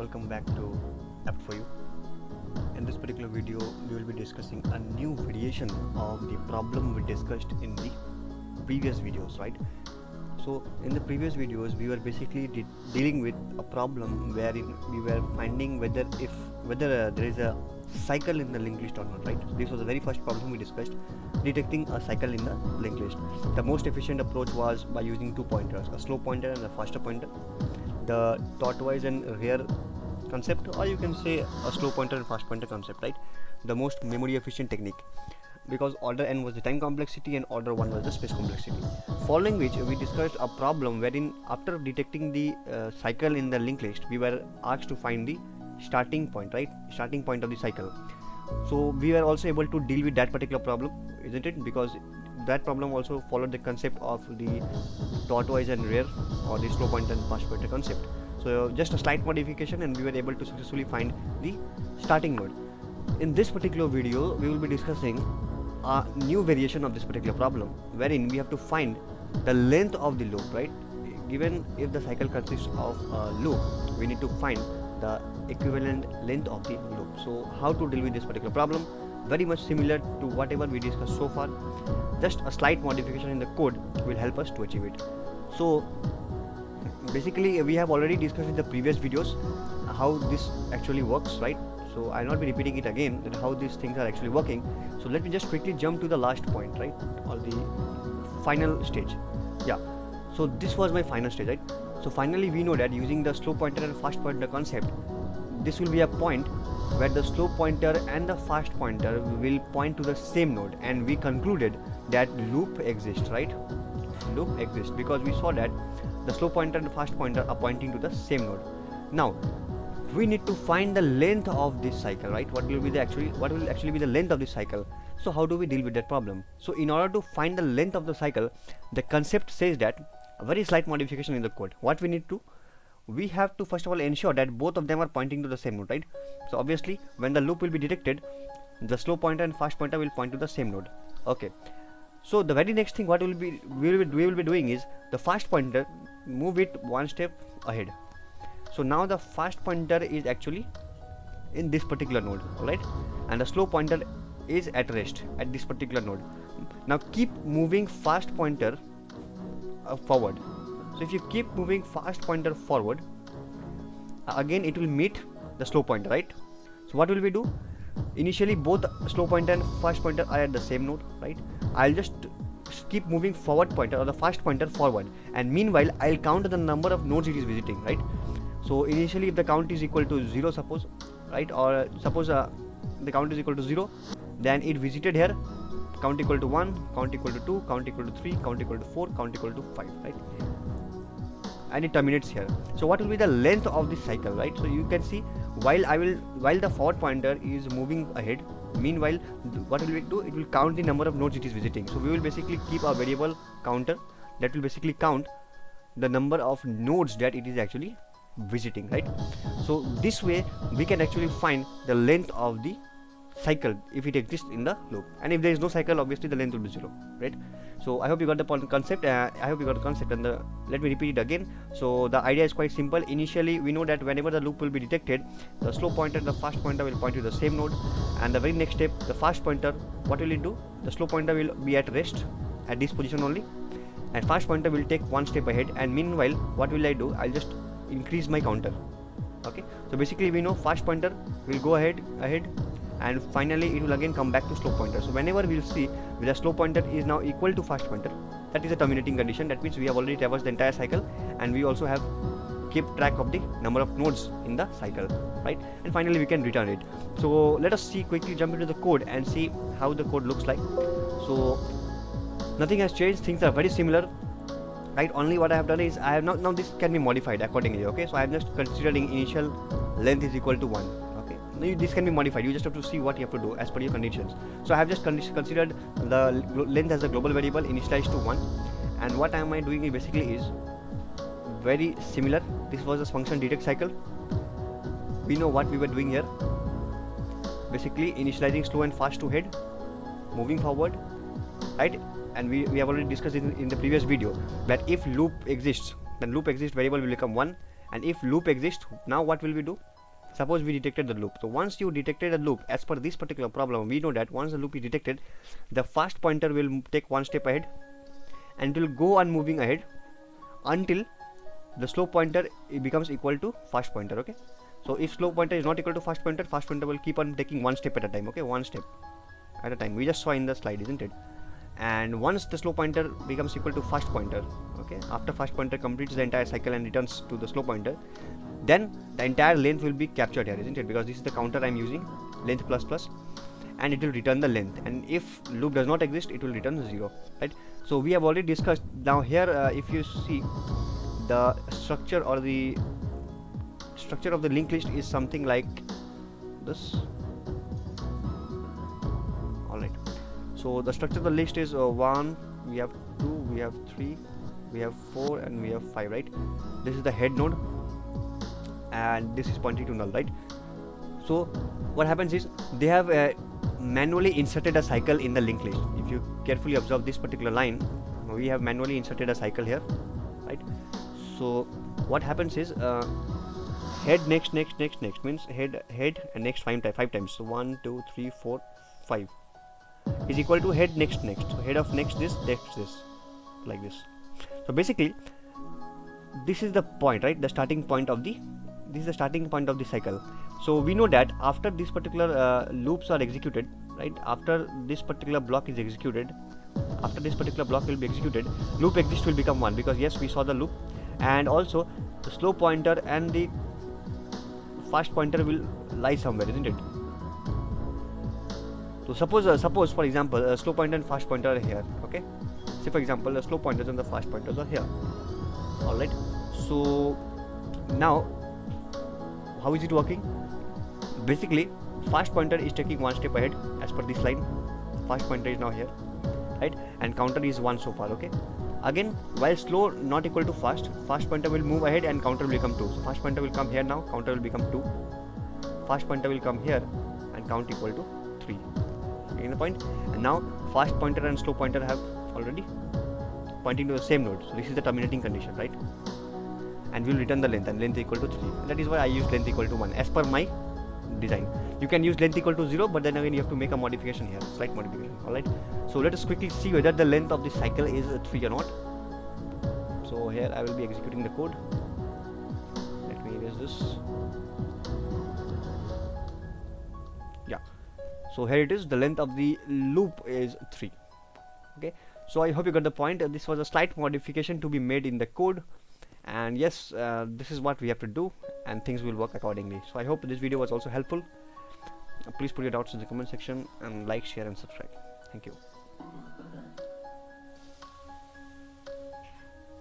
welcome back to Apt for You. In this particular video, we will be discussing a new variation of the problem we discussed in the previous videos, right? So in the previous videos, we were basically dealing with a problem wherein we were finding whether there is a cycle in the linked list or not, right? So this was the very first problem we discussed, detecting a cycle in the linked list. The most efficient approach was by using two pointers, a slow pointer and a faster pointer, the tortoise and hare concept, or you can say a slow pointer and fast pointer concept, right? The most memory efficient technique, because order n was the time complexity and order 1 was the space complexity. Following which, we discussed a problem wherein after detecting the cycle in the linked list, we were asked to find the starting point, right? Starting point of the cycle. So we were also able to deal with that particular problem, isn't it? Because that problem also followed the concept of the tortoise and hare, or the slow pointer and fast pointer concept. So just a slight modification and we were able to successfully find the starting node. In this particular video, we will be discussing a new variation of this particular problem, wherein we have to find the length of the loop, right? Given if the cycle consists of a loop, we need to find the equivalent length of the loop. So how to deal with this particular problem? Very much similar to whatever we discussed so far, just a slight modification in the code will help us to achieve it. So basically, we have already discussed in the previous videos how this actually works, right? So I'll not be repeating it again, that how these things are actually working. So let me just quickly jump to the last point, right, or the final stage. Yeah, so this was my final stage, right? So finally we know that using the slow pointer and fast pointer concept, this will be a point where the slow pointer and the fast pointer will point to the same node, and we concluded that loop exists, right? Loop exists because we saw that the slow pointer and the fast pointer are pointing to the same node. Now we need to find the length of this cycle, right? What will actually be the length of this cycle? So how do we deal with that problem? So in order to find the length of the cycle, the concept says that a very slight modification in the code. What we need to, we have to first of all ensure that both of them are pointing to the same node, right? So obviously when the loop will be detected, the slow pointer and fast pointer will point to the same node. Okay, so the very next thing what we will be doing is the fast pointer, move it one step ahead. So now the fast pointer is actually in this particular node, right? And the slow pointer is at rest at this particular node. Now keep moving fast pointer forward. So if you keep moving fast pointer forward, again it will meet the slow pointer, right? So what will we do? Initially both slow pointer and fast pointer are at the same node, right? I'll just keep moving forward pointer or the fast pointer forward, and meanwhile I'll count the number of nodes it is visiting, right? So initially if the count is equal to 0, suppose, right, or suppose the count is equal to 0, then it visited here, count equal to 1, count equal to 2, count equal to 3, count equal to 4, count equal to 5, right? And it terminates here. So what will be the length of this cycle, right? So you can see while the forward pointer is moving ahead, meanwhile what will it do? It will count the number of nodes it is visiting. So we will basically keep a variable counter that will basically count the number of nodes that it is actually visiting, right? So this way we can actually find the length of the cycle if it exists in the loop, and if there is no cycle, obviously the length will be 0, right? So I hope you got the concept. And let me repeat it again. So the idea is quite simple. Initially we know that whenever the loop will be detected, the slow pointer and the fast pointer will point to the same node, and the very next step, the fast pointer, what will it do? The slow pointer will be at rest at this position only, and fast pointer will take one step ahead, and meanwhile what will I do? I'll just increase my counter. Okay, so basically we know fast pointer will go ahead, and finally it will again come back to slow pointer. So whenever we will see the slow pointer is now equal to fast pointer, that is a terminating condition. That means we have already traversed the entire cycle, and we also have kept track of the number of nodes in the cycle, right? And finally we can return it. So let us quickly jump into the code and see how the code looks like. So nothing has changed, things are very similar, right? Only what I have done is I have now this can be modified accordingly. Okay, so I am just considering initial length is equal to 1. Okay, now this can be modified. You just have to see what you have to do as per your conditions. So I have just considered the length as a global variable, initialized to 1, and what am I doing basically is very similar. This was the function detect cycle. We know what we were doing here, basically initializing slow and fast to head, moving forward, right? And we have already discussed in the previous video that if loop exists, then loop exists variable will become 1, and if loop exists, now what will we do? Suppose we detected the loop. So once you detected a loop, as per this particular problem, we know that once the loop is detected, the fast pointer will take one step ahead and it will go on moving ahead until the slow pointer becomes equal to fast pointer. Okay, so if slow pointer is not equal to fast pointer will keep on taking one step at a time. Okay, one step at a time. We just saw in the slide, isn't it? And once the slow pointer becomes equal to fast pointer, okay, after fast pointer completes the entire cycle and returns to the slow pointer, then the entire length will be captured here, isn't it? Because this is the counter I'm using, length plus plus, and it will return the length. And if loop does not exist, it will return 0, right? So we have already discussed. Now here, if you see, the structure or the structure of the linked list is something like this. Alright, so the structure of the list is 1, we have 2, we have 3, we have 4, and we have 5, right? This is the head node and this is pointing to null, right? So what happens is they have manually inserted a cycle in the linked list. If you carefully observe this particular line, we have manually inserted a cycle here, right? So what happens is head next means head and next 5 times. So 1, 2, 3, 4, 5 is equal to head next. So head of next this, like this. So basically this is the point, right? The starting point of the cycle. So we know that after this particular loops are executed, right? After this particular block is executed, after this particular block will be executed, loop exist will become 1, because yes, we saw the loop, and also the slow pointer and the fast pointer will lie somewhere, isn't it? So suppose for example, a slow pointer and fast pointer are here. Okay, say for example, the slow pointers and the fast pointers are here. All right. So now, how is it working? Basically, fast pointer is taking one step ahead as per this line. Fast pointer is now here, right? And counter is 1 so far. Okay. Again, while slow not equal to fast pointer will move ahead and counter will become 2. So fast pointer will come here now, counter will become 2. Fast pointer will come here and count equal to 3. Getting the point? And now fast pointer and slow pointer have already pointing to the same node. So this is the terminating condition, right? And we'll return the length, and length equal to 3. And that is why I use length equal to 1 as per my design. You can use length equal to 0, but then again you have to make a modification here, slight modification. Alright. So let us quickly see whether the length of the cycle is 3 or not. So here I will be executing the code. Let me erase this. Yeah. So here it is. The length of the loop is 3. Okay. So I hope you got the point. This was a slight modification to be made in the code. And yes, this is what we have to do, and things will work accordingly. So I hope this video was also helpful. Please put your doubts in the comment section, and like, share and subscribe. Thank you.